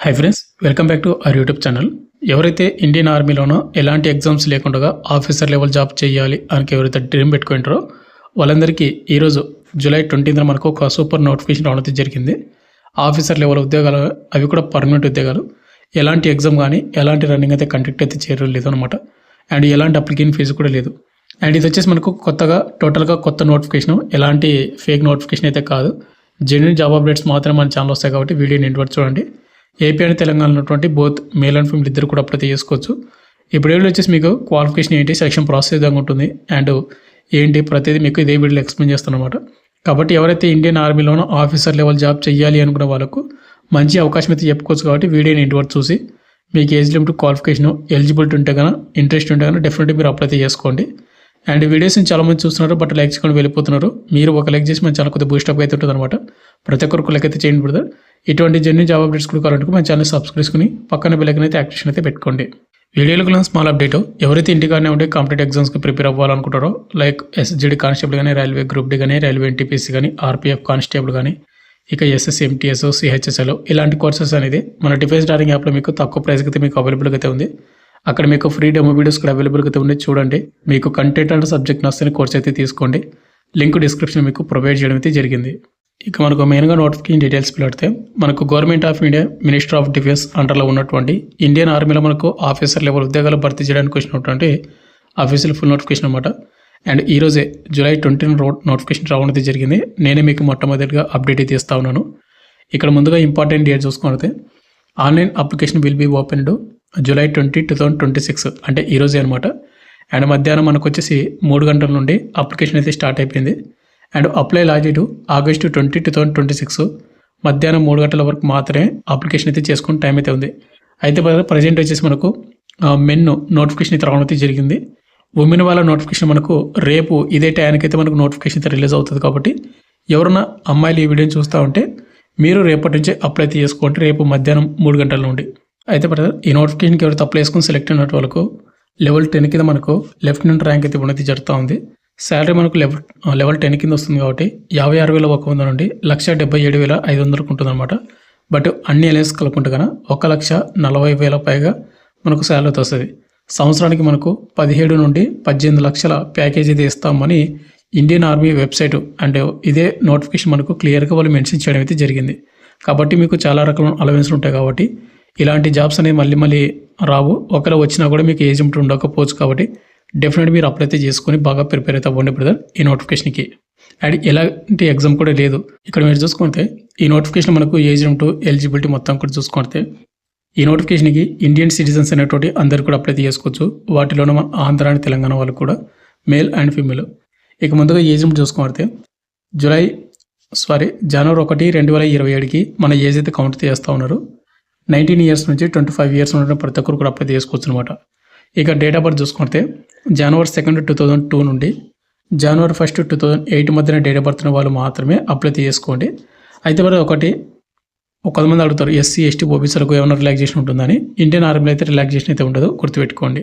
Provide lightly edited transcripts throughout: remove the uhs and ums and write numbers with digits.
Hi friends, welcome back to our YouTube channel. ఎవరైతే Indian ఆర్మీలోనో ఎలాంటి exams లేకుండా officer level job చేయాలి అని ఎవరైతే డ్రీమ్ పెట్టుకుంటారో వాళ్ళందరికీ ఈరోజు జూలై 20న మనకు ఒక సూపర్ నోటిఫికేషన్ రావడం జరిగింది. ఆఫీసర్ లెవెల్ ఉద్యోగాలు, అవి కూడా పర్మనెంట్ ఉద్యోగాలు. ఎలాంటి ఎగ్జామ్ కానీ ఎలాంటి రన్నింగ్ అయితే కండక్ట్ అయితే చేయలేదు అనమాట. అండ్ ఎలాంటి అప్లికేషన్ ఫీజు కూడా లేదు. అండ్ ఇది వచ్చేసి మనకు టోటల్గా కొత్త నోటిఫికేషన్, ఎలాంటి ఫేక్ నోటిఫికేషన్ అయితే కాదు. జెన్యున్ జాబ్ అప్డేట్స్ మాత్రమే మన ఛానల్ వస్తాయి కాబట్టి వీడియోని ఎండ్ వరకు చూడండి. ఏపీ అండ్ తెలంగాణ ఉన్నటువంటి బోత్ మేల్ అండ్ ఫీమేల్ ఇద్దరు కూడా అప్లై చేసుకోవచ్చు. ఇప్పుడు వీడియో వచ్చేసి మీకు క్వాలిఫికేషన్ ఏంటి, సెలక్షన్ ప్రాసెస్ విధంగా ఉంటుంది అండ్ ఏంటి ప్రతిదీ మీకు ఇదే వీడియోలో ఎక్స్ప్లెయిన్ చేస్తాను అనమాట. కాబట్టి ఎవరైతే ఇండియన్ ఆర్మీలోనో ఆఫీసర్ లెవెల్ జాబ్ చేయాలి అనుకున్న వాళ్ళకు మంచి అవకాశం అయితే చెప్పుకోవచ్చు. కాబట్టి వీడియోని ఇంటి వరకు చూసి మీకు ఏజ్ లిమిట్, క్వాలిఫికేషన్, ఎలిజిబిలిటీ ఉంటే కన్నా, ఇంట్రెస్ట్ ఉంటే కన్నా డెఫినెట్గా మీరు అప్లై చేసుకోండి. అండ్ వీడియోస్ని చాలామంది చూస్తున్నారు బట్ లైక్ చేసుకొని వెళ్ళిపోతున్నారు. మీరు ఒక లైక్ చేసి మన ఛానల్ కొద్దిగా బూస్టప్ అయితే ఉంటుంది అనమాట. ప్రతి ఒక్కరికి లైక్ అయితే చేయండి బ్రదర్. ఇటువంటి జెన్యున్ జాబ్ అప్డేట్స్ కూడా కావాలంటే మన ఛానల్ సబ్స్క్రైబ్ చేసుకుని పక్కన బెల్ ఐకాన్ అయితే యాక్టివేషన్ అయితే పెట్టుకోండి. వీడియోలో స్మాల్ అప్డేట్, ఎవరైతే ఇంటికానే ఉంటే కాంపిటేటివ్ ఎగ్జామ్స్కి ప్రిపేర్ అవ్వాలనుకుంటారో లైక్ ఎస్జిడి కానిస్టేబుల్ కానీ, రైల్వే గ్రూప్ డి కానీ, రైల్వే ఎన్టీపీసీ కానీ, ఆర్పీఎఫ్ కానిస్టేబుల్ కానీ, ఇక ఎస్ఎస్, ఎంటీఎస్, సిహెచ్ఎస్ఎల్ ఇలాంటి కోర్సెస్ అనేది మన డిఫెన్స్ డారింగ్ యాప్లో మీకు తక్కువ ప్రైస్కి అయితే మీకు అవైలబుల్గా అయితే ఉంది. అక్కడ మీకు ఫ్రీ డెమో వీడియోస్ కూడా అవైలబుల్గా అయితే ఉన్నాయి. చూడండి, మీకు కంటెంట్ అండ్ సబ్జెక్ట్ నచ్చని కోర్స్ అయితే తీసుకోండి. లింక్ డిస్క్రిప్షన్ మీకు ప్రొవైడ్ చేయడం అయితే జరిగింది. ఇక మనకు మెయిన్గా నోటిఫికేషన్ డీటెయిల్స్ పెడితే మనకు government of India, minister of defence అండర్లో ఉన్నటువంటి ఇండియన్ ఆర్మీలో మనకు ఆఫీసర్ లెవెల్ ఉద్యోగాలు భర్తీ చేయడానికి వచ్చినటువంటి ఆఫీషియల్ ఫుల్ నోటిఫికేషన్ అనమాట. అండ్ ఈరోజే జూలై 20న నోటిఫికేషన్ రావడం జరిగింది. నేనే మీకు మొట్టమొదటిగా అప్డేట్ అయితే ఇస్తా ఉన్నాను. ఇక్కడ ముందుగా ఇంపార్టెంట్ డేట్ చూసుకుంటే online application will be opened July 20, 2026 అంటే ఈరోజే అనమాట. అండ్ మధ్యాహ్నం మనకు వచ్చేసి 3 గంటల నుండి అప్లికేషన్ అయితే స్టార్ట్ అయిపోయింది. And apply last date August 20, 2026 మధ్యాహ్నం 3 గంటల వరకు మాత్రమే అప్లికేషన్ అయితే చేసుకుని టైం అయితే ఉంది. అయితే ప్రజెంట్ వచ్చేసి మనకు మెన్ నోటిఫికేషన్ అయితే రావడం అయితే జరిగింది. ఉమెన్ వాళ్ళ నోటిఫికేషన్ మనకు రేపు ఇదే టైంకి అయితే మనకు నోటిఫికేషన్ అయితే రిలీజ్ అవుతుంది. కాబట్టి ఎవరైనా అమ్మాయిలు ఈ వీడియోని చూస్తూ ఉంటే మీరు రేపటి నుంచి అప్లై అయితే చేసుకోండి, రేపు మధ్యాహ్నం 3 గంటల నుండి. అయితే ఈ నోటిఫికేషన్కి ఎవరైతే అప్లై చేసుకుని సెలెక్ట్ అయినట్టు వాళ్ళకు లెవెల్ 10 కింద మనకు లెఫ్టినెంట్ ర్యాంక్ అయితే ఉన్నది జరుగుతూ ఉంది. శాలరీ మనకు లెవెల్ 10 కింద వస్తుంది కాబట్టి 56,100 నుండి 1,77,500 ఉంటుంది అనమాట. బట్ అన్ని అలయన్స్ కలుపుకుంటే కన్నా 1,40,000 పైగా మనకు శాలరీ అయితే వస్తుంది. సంవత్సరానికి మనకు 17 నుండి 18 లక్షల ప్యాకేజ్ అయితే ఇస్తామని ఇండియన్ ఆర్మీ వెబ్సైట్ అంటే ఇదే నోటిఫికేషన్ మనకు క్లియర్గా వాళ్ళు మెన్షన్ చేయడం అయితే జరిగింది. కాబట్టి మీకు చాలా రకాల అలవెన్స్లు ఉంటాయి. కాబట్టి ఇలాంటి జాబ్స్ అనేవి మళ్ళీ రావు. ఒకవేళ వచ్చినా కూడా మీకు ఏజ్ లిమిట్ ఉండకపోవచ్చు. కాబట్టి డెఫినెట్గా మీరు అప్లై అయితే చేసుకొని బాగా ప్రిపేర్ అయితే అవ్వండి బ్రదర్ ఈ నోటిఫికేషన్కి. అండ్ ఎలాంటి ఎగ్జామ్ కూడా లేదు. ఇక్కడ మీరు చూసుకుంటే ఈ నోటిఫికేషన్ మనకు ఏజ్ లిమిట్, ఎలిజిబిలిటీ మొత్తం కూడా చూసుకుంటే ఈ నోటిఫికేషన్కి ఇండియన్ సిటిజన్స్ అనేటువంటి అందరు కూడా అప్లై చేసుకోవచ్చు. వాటిలోనే మన ఆంధ్ర అండ్ తెలంగాణ వాళ్ళు కూడా మేల్ అండ్ ఫీమేల్. ఇక ముందుగా ఏజ్ లిమిట్ చూసుకుంటే జనవరి 1, 2027కి మన ఏజ్ అయితే కౌంట్ చేస్తూ ఉన్నారు. 19 ఇయర్స్ నుంచి 25 ఇయర్స్ ఉన్న ప్రతి ఒక్కరు కూడా అప్లై చేసుకోవచ్చు అనమాట. ఇక డేట్ ఆఫ్ బర్త్ చూసుకుంటే జనవరి 2, 2002 నుండి జనవరి 1, 2008 మధ్యన డేట్ ఆఫ్ బర్త్ ఉన్న వాళ్ళు మాత్రమే అప్లై చేసుకోండి. అయితే మరి కొంతమంది అడుగుతారు ఎస్సీ, ఎస్టీ, ఓబీసీలకు ఏమైనా రిలాక్సేషన్ ఉంటుందని. ఇండియన్ ఆర్మీలో అయితే రిలాక్సేషన్ అయితే ఉండదు, గుర్తుపెట్టుకోండి.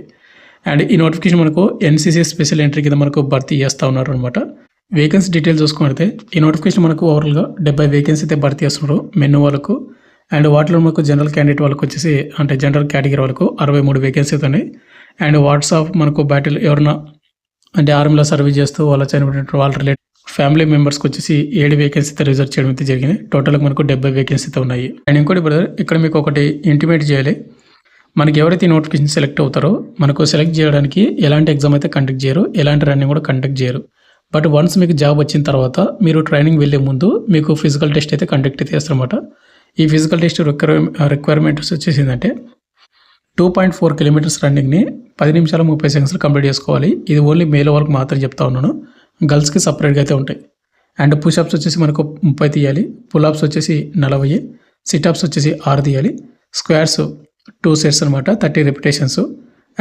అండ్ ఈ నోటిఫికేషన్ మనకు ఎన్సీసీ స్పెషల్ ఎంట్రీ కింద మనకు భర్తీ చేస్తూ ఉన్నారు అనమాట. వేకెన్సీ డీటెయిల్స్ చూసుకుంటే ఈ నోటిఫికేషన్ మనకు ఓవరాల్గా 70 వేకెన్సీ అయితే భర్తీ చేస్తున్నారు మెన్ వాళ్ళకు. అండ్ వాటిలో మనకు జనరల్ క్యాండిడేట్ వాళ్ళకి వచ్చేసి అంటే జనరల్ కేటగిరీ వాళ్ళకు 63 వేకెన్సీ ఉన్నాయి. అండ్ వాట్సాప్ మనకు బ్యాటిల్ ఎవరైనా అంటే ఆర్మీలో సర్వీస్ చేస్తూ వాళ్ళ చనిపోయినట్టు వాళ్ళ రిలేటెడ్ ఫ్యామిలీ మెంబర్స్కి వచ్చేసి 7 వేకెన్సీ అయితే రిజర్వ్ చేయడం అయితే జరిగింది. టోటల్గా మనకు 70 వేకెన్సీ అయితే ఉన్నాయి. అండ్ ఇంకోటి బ్రదర్, ఇక్కడ మీకు ఒకటి ఇంటిమేట్ చేయాలి. మనకి ఎవరైతే నోటిఫికేషన్ సెలెక్ట్ అవుతారో మనకు సెలెక్ట్ చేయడానికి ఎలాంటి ఎగ్జామ్ అయితే కండక్ట్ చేయరు, ఎలాంటి రన్నింగ్ కూడా కండక్ట్ చేయరు. బట్ వన్స్ మీకు జాబ్ వచ్చిన తర్వాత మీరు ట్రైనింగ్ వెళ్ళే ముందు మీకు ఫిజికల్ టెస్ట్ అయితే కండక్ట్ అయితే చేస్తారన్నమాట. ఈ ఫిజికల్ టెస్ట్ రిక్వైర్మెంట్స్ వచ్చేసిందంటే 2.4 కిలోమీటర్స్ రన్నింగ్ని 10 నిమిషాలు 30 సెకండ్స్లో కంప్లీట్ చేసుకోవాలి. ఇది ఓన్లీ మేల్ వరకు మాత్రం చెప్తా ఉన్నాను, గర్ల్స్కి సపరేట్గా అయితే ఉంటాయి. అండ్ పుషప్స్ వచ్చేసి మనకు 30 తీయాలి, పుల్అప్స్ వచ్చేసి 40, సిటప్స్ వచ్చేసి 6 తీయాలి, స్క్వాట్స్ 2 సెట్స్ అనమాట 30 రిపిటేషన్స్.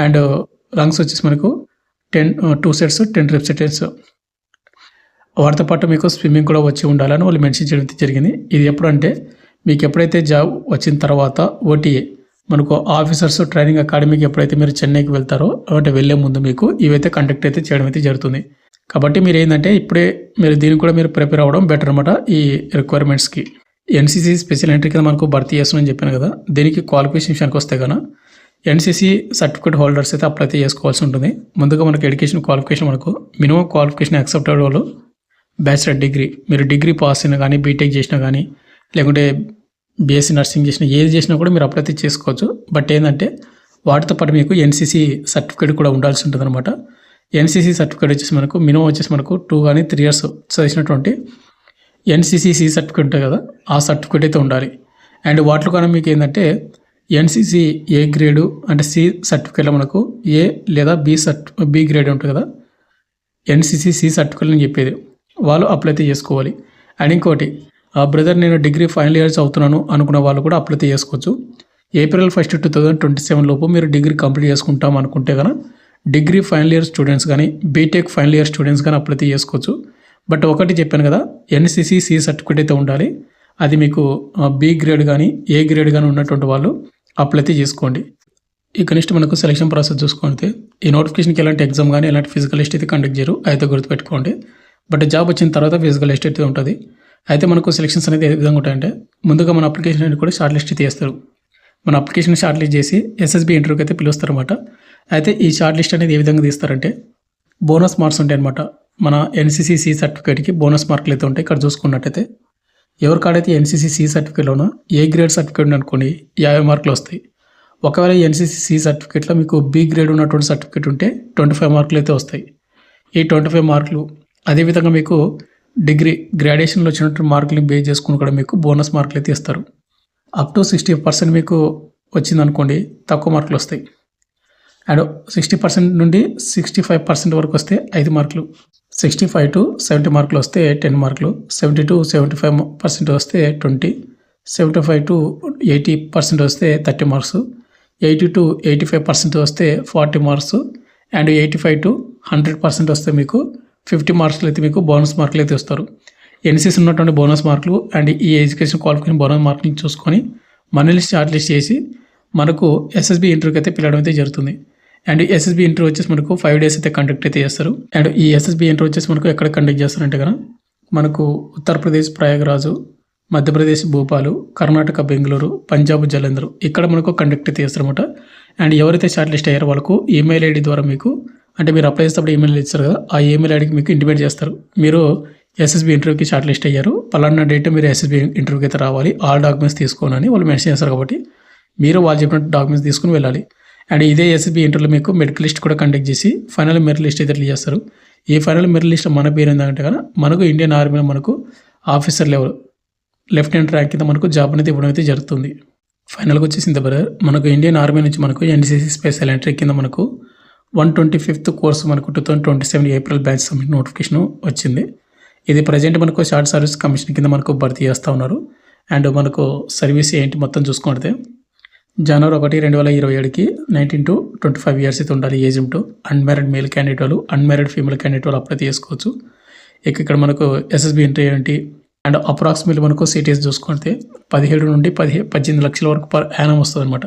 అండ్ లంగ్స్ వచ్చేసి మనకు 2 సెట్స్ 10 రిపిటేషన్స్. వాటితో పాటు మీకు స్విమ్మింగ్ కూడా వచ్చి ఉండాలని వాళ్ళు మెన్షన్ చేయడం జరిగింది. ఇది ఎప్పుడంటే మీకు ఎప్పుడైతే జాబ్ వచ్చిన తర్వాత ఓటీఏ మనకు ఆఫీసర్స్ ట్రైనింగ్ అకాడమీకి ఎప్పుడైతే మీరు చెన్నైకి వెళ్తారో అంటే వెళ్ళే ముందు మీకు ఇవైతే కండక్ట్ అయితే చేయడం అయితే జరుగుతుంది. కాబట్టి మీరు ఏంటంటే ఇప్పుడే మీరు దీనికి కూడా మీరు ప్రిపేర్ అవ్వడం బెటర్ అనమాట ఈ రిక్వైర్మెంట్స్కి. ఎన్సీసీ స్పెషల్ ఎంట్రీ కింద మనకు భర్తీ చేస్తున్నామని చెప్పాను కదా. దీనికి క్వాలిఫికేషన్ విషయానికి వస్తే కనుక ఎన్సీసీ సర్టిఫికేట్ హోల్డర్స్ అయితే అప్లై చేసుకోవాల్సి ఉంటుంది. ముందుగా మనకు ఎడ్యుకేషన్ క్వాలిఫికేషన్ మనకు మినిమం క్వాలిఫికేషన్ యాక్సెప్టెడ్ వాళ్ళు బ్యాచిలర్ డిగ్రీ, మీరు డిగ్రీ పాస్ అయినా కానీ బీటెక్ చేసినా కానీ లేకుంటే బీఎస్సీ నర్సింగ్ చేసినా ఏది చేసినా కూడా మీరు అప్లై చేసుకోవచ్చు. బట్ ఏంటంటే వాటితో పాటు మీకు ఎన్సీసీ సర్టిఫికేట్ కూడా ఉండాల్సి ఉంటుంది అనమాట. ఎన్సీసీ సర్టిఫికేట్ వచ్చేసి మనకు మినిమం వచ్చేసి మనకు 2 కానీ 3 ఇయర్స్ చేసినటువంటి ఎన్సీసీ సర్టిఫికేట్ ఉంటుంది కదా, ఆ సర్టిఫికేట్ అయితే ఉండాలి. అండ్ వాటిలో కానీ మీకు ఏంటంటే ఎన్సీసీ ఏ గ్రేడు అంటే సి సర్టిఫికేట్లో మనకు ఏ లేదా బి గ్రేడ్ ఉంటుంది కదా, ఎన్సీసీ సి సర్టిఫికేట్ అని చెప్పేది వాళ్ళు అప్లై చేసుకోవాలి. అండ్ ఇంకోటి బ్రదర్ నేను డిగ్రీ ఫైనల్ ఇయర్స్ అవుతున్నాను అనుకున్న వాళ్ళు కూడా అప్లై చేసుకోవచ్చు. April 1, 2027 లోపు మీరు డిగ్రీ కంప్లీట్ చేసుకుంటాం అనుకుంటే కనుక డిగ్రీ ఫైనల్ ఇయర్ స్టూడెంట్స్ కానీ బీటెక్ ఫైనల్ ఇయర్ స్టూడెంట్స్ కానీ అప్లై చేసుకోవచ్చు. బట్ ఒకటి చెప్పాను కదా, ఎన్సీసీ సి సర్టిఫికేట్ అయితే ఉండాలి. అది మీకు బి గ్రేడ్ కానీ ఏ గ్రేడ్ కానీ ఉన్నటువంటి వాళ్ళు అప్లై చేసుకోండి. ఇక నెక్స్ట్ మనకు సెలక్షన్ ప్రాసెస్ చూసుకుంటే ఈ నోటిఫికేషన్కి ఎలాంటి ఎగ్జామ్ కానీ ఎలాంటి ఫిజికల్ టెస్ట్ అయితే కండక్ట్ చేయరు, అయితే గుర్తుపెట్టుకోండి. బట్ జాబ్ వచ్చిన తర్వాత ఫిజికల్ టెస్ట్ అయితే ఉంటుంది. అయితే మనకు సెలక్షన్స్ అనేది ఏ విధంగా ఉంటాయంటే ముందుగా మన అప్లికేషన్ అనేది కూడా షార్ట్ లిస్ట్ అయితే చేస్తారు. మన అప్లికేషన్ షార్ట్ లిస్ట్ చేసి ఎస్ఎస్బి ఇంటర్వ్యూకి అయితే పిలుస్తారు అనమాట. అయితే ఈ షార్ట్ లిస్ట్ అనేది ఏ విధంగా తీస్తారంటే బోనస్ మార్క్స్ ఉంటాయి అనమాట. మన ఎన్సీసీ సి సర్టిఫికేట్కి బోనస్ మార్కులు అయితే ఉంటాయి. ఇక్కడ చూసుకున్నట్టయితే ఎవరికాడైతే ఎన్సీసీ సి సర్టిఫికేట్లోనో ఏ గ్రేడ్ సర్టిఫికేట్ అనుకోండి 50 మార్కులు వస్తాయి. ఒకవేళ ఎన్సీసీ సి సర్టిఫికేట్లో మీకు బి గ్రేడ్ ఉన్నటువంటి సర్టిఫికేట్ ఉంటే 25 మార్కులు అయితే వస్తాయి. ఈ 25 మార్కులు అదేవిధంగా మీకు డిగ్రీ గ్రాడ్యుయేషన్లో వచ్చినటువంటి మార్కులు బేస్ చేసుకుని కూడా మీకు బోనస్ మార్కులు అయితే ఇస్తారు. అప్ టు 60% మీకు వచ్చిందనుకోండి తక్కువ మార్కులు వస్తాయి. అండ్ 60% నుండి 65% వరకు వస్తే 5 మార్కులు, 65 to 70 మార్కులు వస్తే 10 మార్కులు, 70 to 75% వస్తే 20, 75 to 80% వస్తే 30 మార్క్స్, 80 to 85% వస్తే 40 మార్క్స్, అండ్ 85 to 100% వస్తే మీకు 50 మార్క్స్లు అయితే మీకు బోనస్ మార్కులు అయితే వస్తారు. ఎన్సీసీ ఉన్నటువంటి బోనస్ మార్కులు అండ్ ఈ ఎడ్యుకేషన్ క్వాలిఫికేషన్ బోనస్ మార్కులు చూసుకొని మన లిస్ట్ షార్ట్ లిస్ట్ చేసి మనకు ఎస్ఎస్బి ఇంటర్వ్యూకి అయితే పిలవడం అయితే జరుగుతుంది. అండ్ ఎస్ఎస్బి ఇంటర్వ్యూ వచ్చేసి మనకు 5 days అయితే కండక్ట్ అయితే చేస్తారు. అండ్ ఈ ఎస్ఎస్బి ఇంటర్వ్యూ వచ్చేసి మనకు ఎక్కడ కండక్ట్ చేస్తారంటే కనుక మనకు ఉత్తరప్రదేశ్ ప్రయాగరాజు, మధ్యప్రదేశ్ భోపాలు, కర్ణాటక బెంగళూరు, పంజాబ్ జలంధర్ ఇక్కడ మనకు కండక్ట్ అయితే చేస్తారన్నమాట. అండ్ ఎవరైతే షార్ట్ లిస్ట్ అయ్యారో వాళ్ళకు ఈమెయిల్ ఐడి ద్వారా మీకు అంటే మీరు అప్లై చేసేటప్పుడు ఈమెయిల్ ఇస్తారు కదా, ఆ ఈమెయిల్ ఐడికి మీకు ఇంటిమేట్ చేస్తారు మీరు ఎస్ఎస్బి ఇంటర్వ్యూకి షార్ట్ లిస్ట్ అయ్యారు, పలానా డేట్ మీరు ఎస్ఎస్బి ఇంటర్వ్యూకి అయితే రావాలి, ఆల్ డాక్యుమెంట్స్ తీసుకోనని వాళ్ళు మెన్షన్ చేస్తారు. కాబట్టి మీరు వాళ్ళు చెప్పినట్టు డాక్యుమెంట్స్ తీసుకుని వెళ్ళాలి. అండ్ ఇదే ఎస్ఎస్బి ఇంటర్వ్యూలో మీకు మెడికల్ లిస్ట్ కూడా కండక్ట్ చేసి ఫైనల్ మెరిట్ లిస్ట్ అయితే రిలీజ్ చేస్తారు. ఈ ఫైనల్ మెరిట్ లిస్ట్ మన పేరు ఏంటంటే కదా మనకు ఇండియన్ ఆర్మీలో మనకు ఆఫీసర్ లెవెల్ లెఫ్టినెంట్ ర్యాంక్ కింద మనకు జాబ్ అనేది ఇవ్వడం అయితే జరుగుతుంది. ఫైనల్గా వచ్చేసింది బ్రదర్ మనకు ఇండియన్ ఆర్మీ నుంచి మనకు ఎన్సీసీ స్పెషల్ ఎంట్రీ కింద మనకు 125th కోర్సు మనకు 2027 ఏప్రిల్ బ్యాచ్ సబ్మిట్ నోటిఫికేషన్ వచ్చింది. ఇది ప్రజెంట్ మనకు షార్ట్ సర్వీస్ కమిషన్ కింద మనకు భర్తీ చేస్తూ ఉన్నారు. అండ్ మనకు సర్వీస్ ఏంటి మొత్తం చూసుకుంటే January 1, 2027కి 19 to 25 years అయితే ఉండాలి ఏజ్ ఉంటూ. అన్మ్యారీడ్ మేల్ క్యాండిడేట్ వాళ్ళు అన్మ్యారీడ్ ఫీమేల్ క్యాండిడేట్ వాళ్ళు అప్లై చేసుకోవచ్చు. ఇక్కడ మనకు ఎస్ఎస్బి ఎంట్రీ ఏంటి అండ్ అప్రాక్సిమేట్లీ మనకు సిటీస్ చూసుకుంటే 17 నుండి 18 లక్షల వరకు పర్ యానం వస్తుంది అనమాట.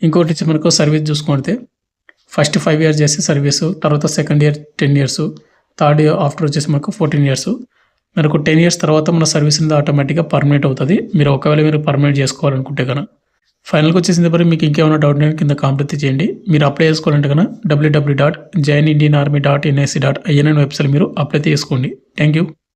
ఇంకోటి వచ్చి మనకు సర్వీస్ చూసుకుంటే ఫస్ట్ 5 years చేసే సర్వీసు, తర్వాత second year 10 years, third year after వచ్చేసి మనకు 14 years. మనకు 10 years తర్వాత మన సర్వీస్ అనేది ఆటోమేటిక్గా పర్మనెంట్ అవుతుంది. మీరు ఒకవేళ మీరు పర్మనెంట్ చేసుకోవాలనుకుంటే కనుక ఫైనల్గా వచ్చేసింది. మరి మీకు ఇంకేమైనా డౌట్ కింద కాంప్లీట్ చేయండి. మీరు అప్లై చేసుకోవాలంటే కనుక www.joinindianarmy.nic.in వెబ్సైట్ మీరు అప్లై చేసుకోండి. Thank you.